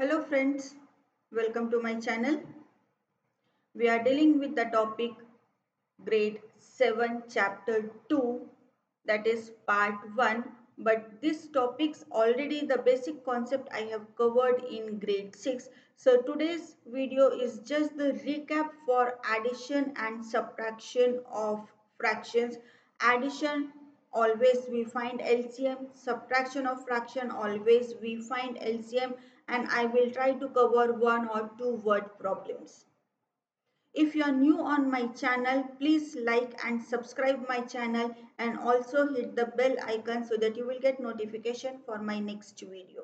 Hello friends, welcome to my channel. We are dealing with the topic grade 7 chapter 2, that is part 1, but this topics already the basic concept I have covered in grade 6. So today's video is just the recap for addition and subtraction of fractions. Addition, always we find LCM, subtraction of fraction, always we find LCM, and I will try to cover one or two word problems. If you are new on my channel, please like and subscribe my channel and also hit the bell icon so that you will get notification for my next video.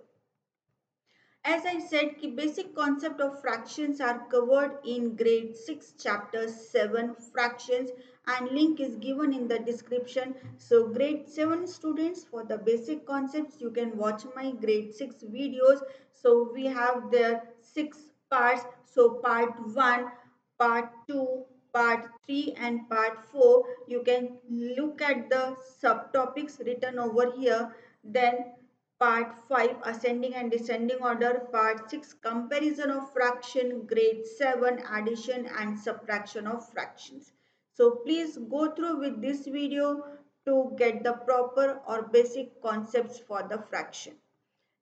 As I said, the basic concept of fractions are covered in grade 6 chapter 7 fractions, and link is given in the description. So grade 7 students, for the basic concepts you can watch my grade 6 videos. So we have there 6 parts. So part 1, part 2, part 3 and part 4. You can look at the subtopics written over here. Then part 5 ascending and descending order, part 6 comparison of fraction, grade 7 addition and subtraction of fractions. So please go through with this video to get the proper or basic concepts for the fraction.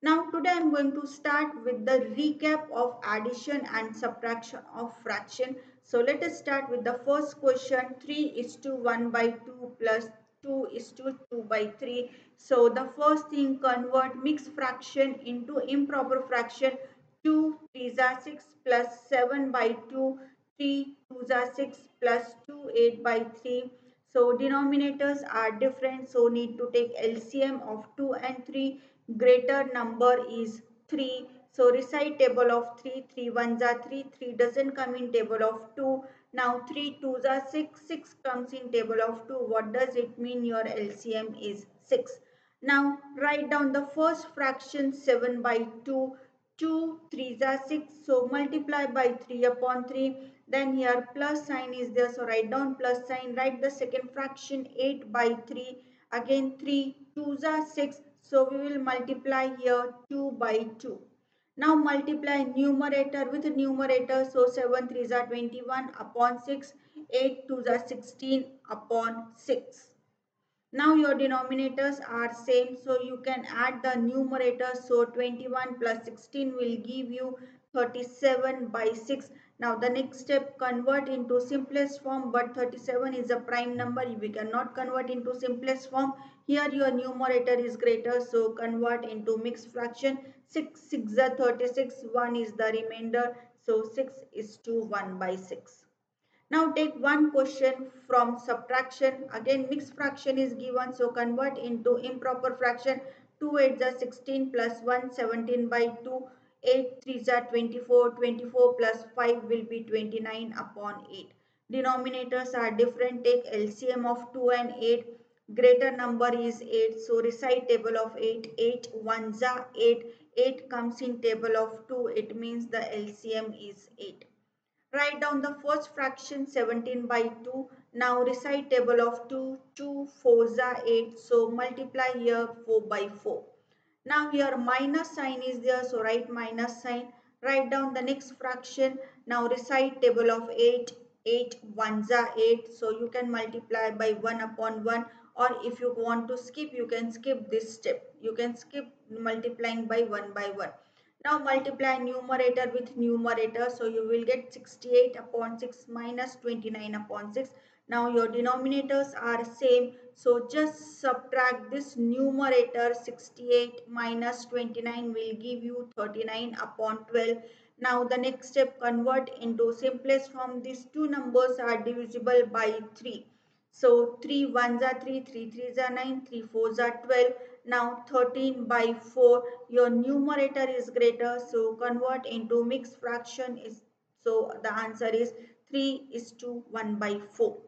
Now today I am going to start with the recap of addition and subtraction of fraction. So let us start with the first question. 3 is to 1 by 2 plus 2 is to 2 by 3. So the first thing, convert mixed fraction into improper fraction. 2 3s are 6 plus 7 by 2. 3 2s are 6 plus 2 8 by 3. So denominators are different, so need to take LCM of 2 and 3. Greater number is 3. So recite table of 3. 3 ones are 3. 3 doesn't come in table of 2. Now 3 twos are 6. 6 comes in table of 2. What does it mean? Your LCM is 6. Now write down the first fraction 7 by 2. 2 3s are 6. So multiply by 3 upon 3. Then here plus sign is there. So write down plus sign. Write the second fraction 8 by 3. Again 3 2s are 6. So we will multiply here 2 by 2. Now multiply numerator with numerator. So 7 3s are 21 upon 6. 8 2s are 16 upon 6. Now your denominators are same, so you can add the numerators. So 21 plus 16 will give you 37 by 6. Now the next step, convert into simplest form, but 37 is a prime number. We cannot convert into simplest form. Here your numerator is greater, so convert into mixed fraction. 6 6 are 36, 1 is the remainder, so 6 is to 1 by 6. Now take one question from subtraction. Again mixed fraction is given, so convert into improper fraction. 2 8s are 16 plus 1 17 by 2. 8 3s are 24. 24 plus 5 will be 29 upon 8. Denominators are different. Take LCM of 2 and 8. Greater number is 8. So recite table of 8. 8 ones are 8. 8 comes in table of 2. It means the LCM is 8. Write down the first fraction 17 by 2. Now recite table of 2. 2 4s are 8. So multiply here 4 by 4. Now here minus sign is there. So write minus sign. Write down the next fraction. Now recite table of 8. 8 ones are 8. So you can multiply by 1 upon 1. Or if you want to skip, you can skip this step. You can skip multiplying by 1 by 1. Now multiply numerator with numerator. So you will get 68 upon 6 minus 29 upon 6. Now your denominators are same. So just subtract this numerator. 68 minus 29 will give you 39 upon 12. Now the next step, convert into simplest form. These two numbers are divisible by 3. So 3 ones are 3, 3 threes are 9, 3 fours are 12. Now 13 by 4, your numerator is greater, so convert into mixed fraction. So the answer is 3 is to 1 by 4.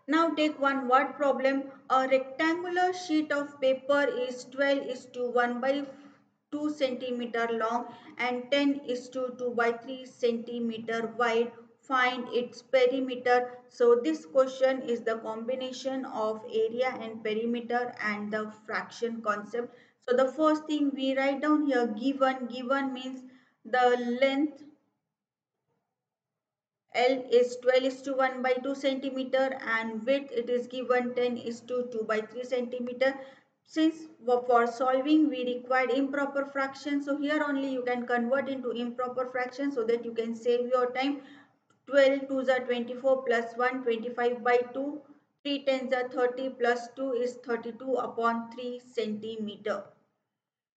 Now take one word problem. A rectangular sheet of paper is 12 is to 1 by 2 centimeter long and 10 is to 2 by 3 centimeter wide. find its perimeter. So this question is the combination of area and perimeter and the fraction concept. So the first thing we write down here, given means the length L is 12 is to 1 by 2 centimeter and width it is given 10 is to 2 by 3 centimeter. Since for solving we required improper fraction, so here only you can convert into improper fraction so that you can save your time. 12 2s are 24 plus 1 25 by 2, 3 10s are 30 plus 2 is 32 upon 3 centimeter.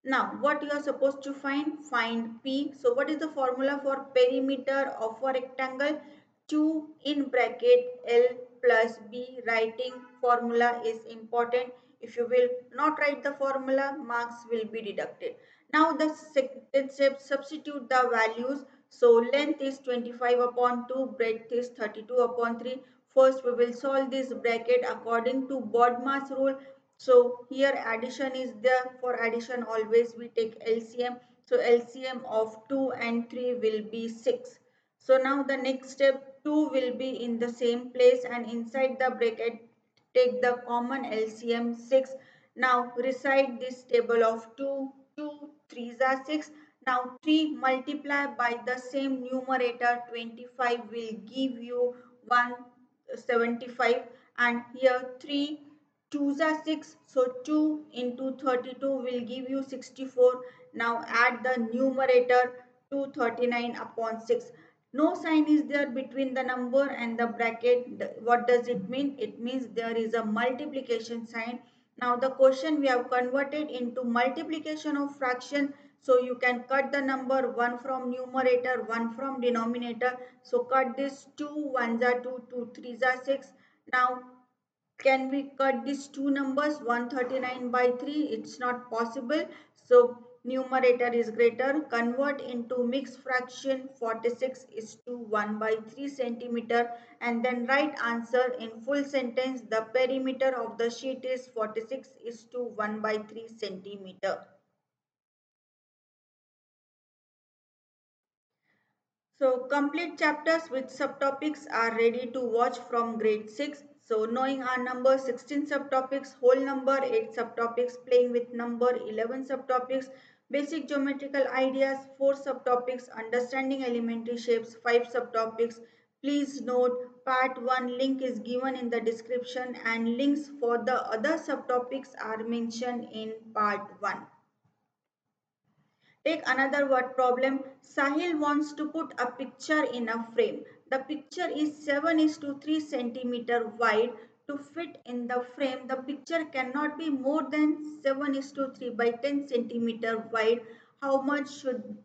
Now, what you are supposed to find? Find P. So, what is the formula for perimeter of a rectangle? 2 in bracket L plus B. Writing formula is important. If you will not write the formula, marks will be deducted. Now, the second step, substitute the values. So, length is 25 upon 2, breadth is 32 upon 3. First, we will solve this bracket according to BODMAS rule. So here addition is there. For addition always we take LCM. So LCM of 2 and 3 will be 6. So now the next step, 2 will be in the same place and inside the bracket take the common LCM 6. Now recite this table of 2, 2, 3s are 6. Now 3 multiply by the same numerator 25 will give you 175 and here 3 2s are 6, so 2 into 32 will give you 64. Now add the numerator 239 upon 6. No sign is there between the number and the bracket. What does it mean? It means there is a multiplication sign. Now the question we have converted into multiplication of fraction. So you can cut the number 1 from numerator, 1 from denominator. So cut this 2 1s are 2, 2 3s are 6. Now can we cut these two numbers 139 by 3? It's not possible. So numerator is greater. Convert into mixed fraction. 46 is to 1 by 3 centimeter and then write answer in full sentence. The perimeter of the sheet is 46 is to 1 by 3 centimeter. So complete chapters with subtopics are ready to watch from grade 6. So knowing our number 16 subtopics, whole number 8 subtopics, playing with number 11 subtopics, basic geometrical ideas 4 subtopics, understanding elementary shapes 5 subtopics. Please note part 1 link is given in the description and links for the other subtopics are mentioned in part 1. Take another word problem. Sahil wants to put a picture in a frame. The picture is 7 is to 3 centimeter wide. To fit in the frame, the picture cannot be more than 7 is to 3 by 10 centimeter wide. How much should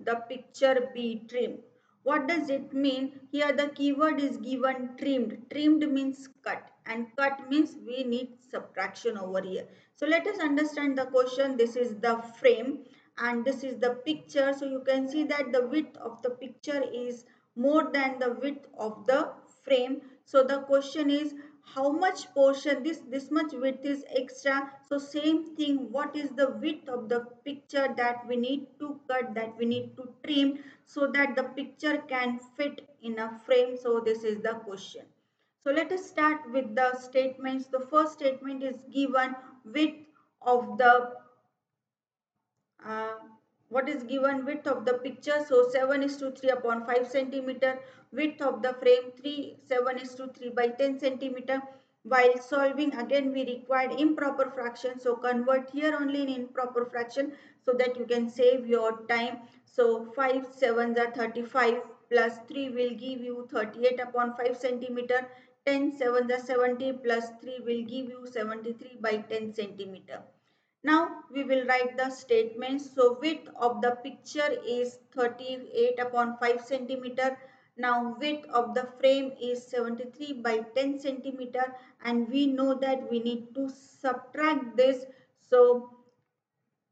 the picture be trimmed? What does it mean? Here the keyword is given trimmed. Trimmed means cut and cut means we need subtraction over here. So let us understand the question. This is the frame and this is the picture. So you can see that the width of the picture is more than the width of the frame. So the question is how much portion this much width is extra. So same thing, what is the width of the picture that we need to cut, that we need to trim so that the picture can fit in a frame. So this is the question. So let us start with the statements. The first statement is given width of the uh, what is given width of the picture. So 7 is to 3 upon 5 centimeter. Width of the frame 7 is to 3 by 10 centimeter. While solving again we required improper fraction, so convert here only in improper fraction so that you can save your time. So 5 7s are 35 plus 3 will give you 38 upon 5 centimeter. 10 7s are 70 plus 3 will give you 73 by 10 centimeter. Now we will write the statements. So width of the picture is 38 upon 5 centimeter. Now width of the frame is 73 by 10 centimeter and we know that we need to subtract this. So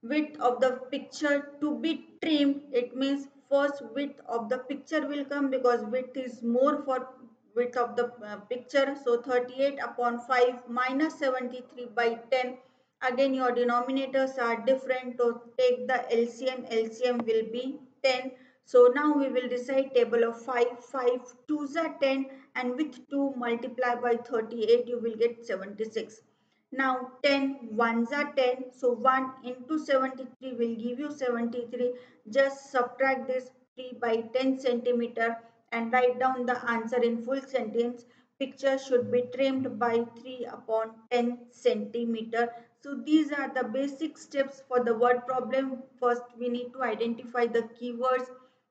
width of the picture to be trimmed, it means first width of the picture will come because width is more for width of the picture. So 38 upon 5 minus 73 by 10. Again your denominators are different, so take the LCM. LCM will be 10. So now we will decide table of 5. 5 2s are 10 and with 2 multiply by 38 you will get 76. Now 10 ones are 10, so 1 into 73 will give you 73. Just subtract this 3 by 10 centimeter and write down the answer in full sentence. Picture should be trimmed by 3 upon 10 centimeter. So these are the basic steps for the word problem. First we need to identify the keywords,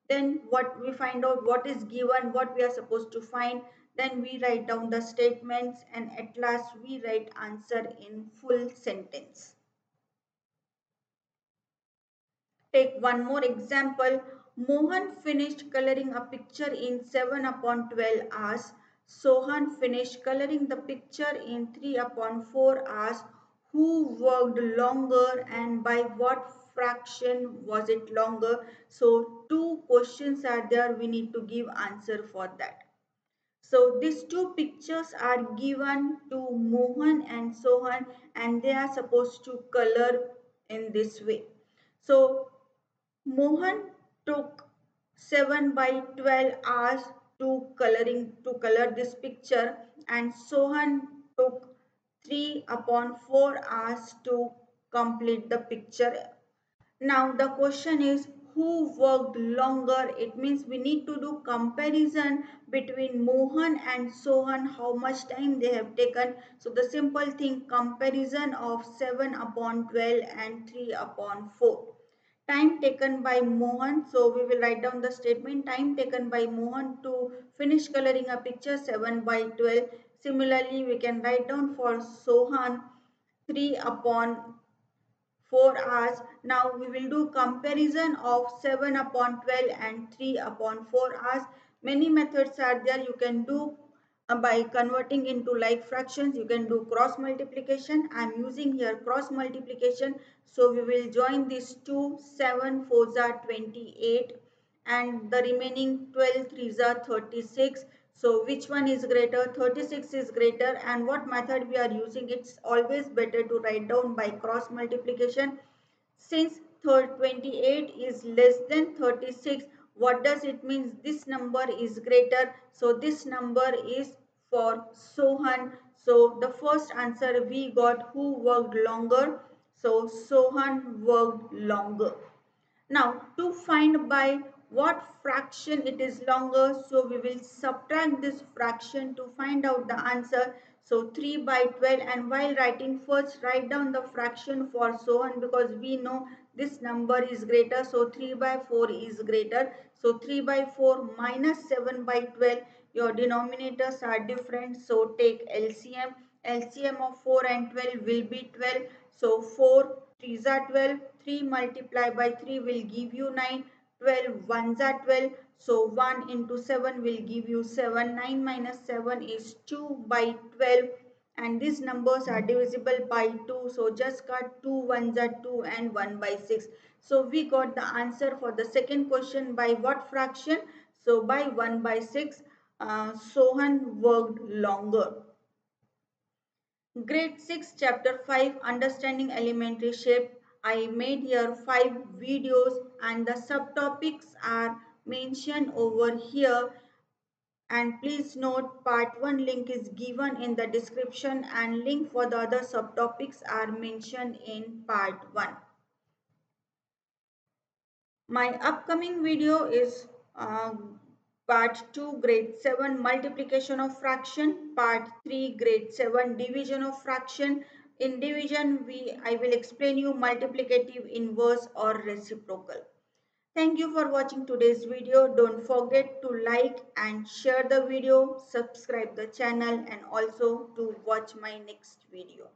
then what we find out what is given, what we are supposed to find, then we write down the statements, and at last we write answer in full sentence. Take one more example. Mohan finished coloring a picture in 7 upon 12 hours. Sohan finished coloring the picture in 3 upon 4 hours. Who worked longer and by what fraction was it longer? So two questions are there. We need to give answer for that. So these two pictures are given to Mohan and Sohan and they are supposed to color in this way. So Mohan took 7 by 12 hours to color this picture and Sohan took 3 upon 4 hours to complete the picture. Now the question is who worked longer? It means we need to do comparison between Mohan and Sohan, how much time they have taken. So the simple thing, comparison of 7 upon 12 and 3 upon 4. Time taken by Mohan, so we will write down the statement. Time taken by Mohan to finish coloring a picture 7 by 12. Similarly, we can write down for Sohan 3 upon 4 hours. Now we will do comparison of 7 upon 12 and 3 upon 4 hours. Many methods are there. You can do by converting into like fractions. You can do cross multiplication. I am using here cross multiplication. So we will join these two. 7 4s are 28 and the remaining 12 3s are 36. So which one is greater? 36 is greater, and what method we are using? It's always better to write down by cross multiplication. Since 28 is less than 36, what does it mean? This number is greater. So this number is for Sohan. So the first answer we got, who worked longer? So Sohan worked longer. Now to find by what fraction it is longer, so we will subtract this fraction to find out the answer. So 3 by 12, and while writing first write down the fraction for so on because we know this number is greater. So 3 by 4 is greater. So 3 by 4 minus 7 by 12, your denominators are different. So take LCM. LCM of 4 and 12 will be 12. So 4 3s are 12. 3 multiplied by 3 will give you 9. 12 ones are 12. So 1 into 7 will give you 7. 9 minus 7 is 2 by 12. And these numbers are divisible by 2. So just cut 2 ones are 2 and 1 by 6. So we got the answer for the second question by what fraction? So by 1 by 6. Sohan worked longer. Grade 6 chapter 5 understanding elementary shape. I made here 5 videos and the subtopics are mentioned over here, and please note part 1 link is given in the description and link for the other subtopics are mentioned in part 1. My upcoming video is part 2 grade 7 multiplication of fraction, part 3 grade 7 division of fraction. In division I will explain you multiplicative, inverse or reciprocal. Thank you for watching today's video. Don't forget to like and share the video, subscribe the channel and also to watch my next video.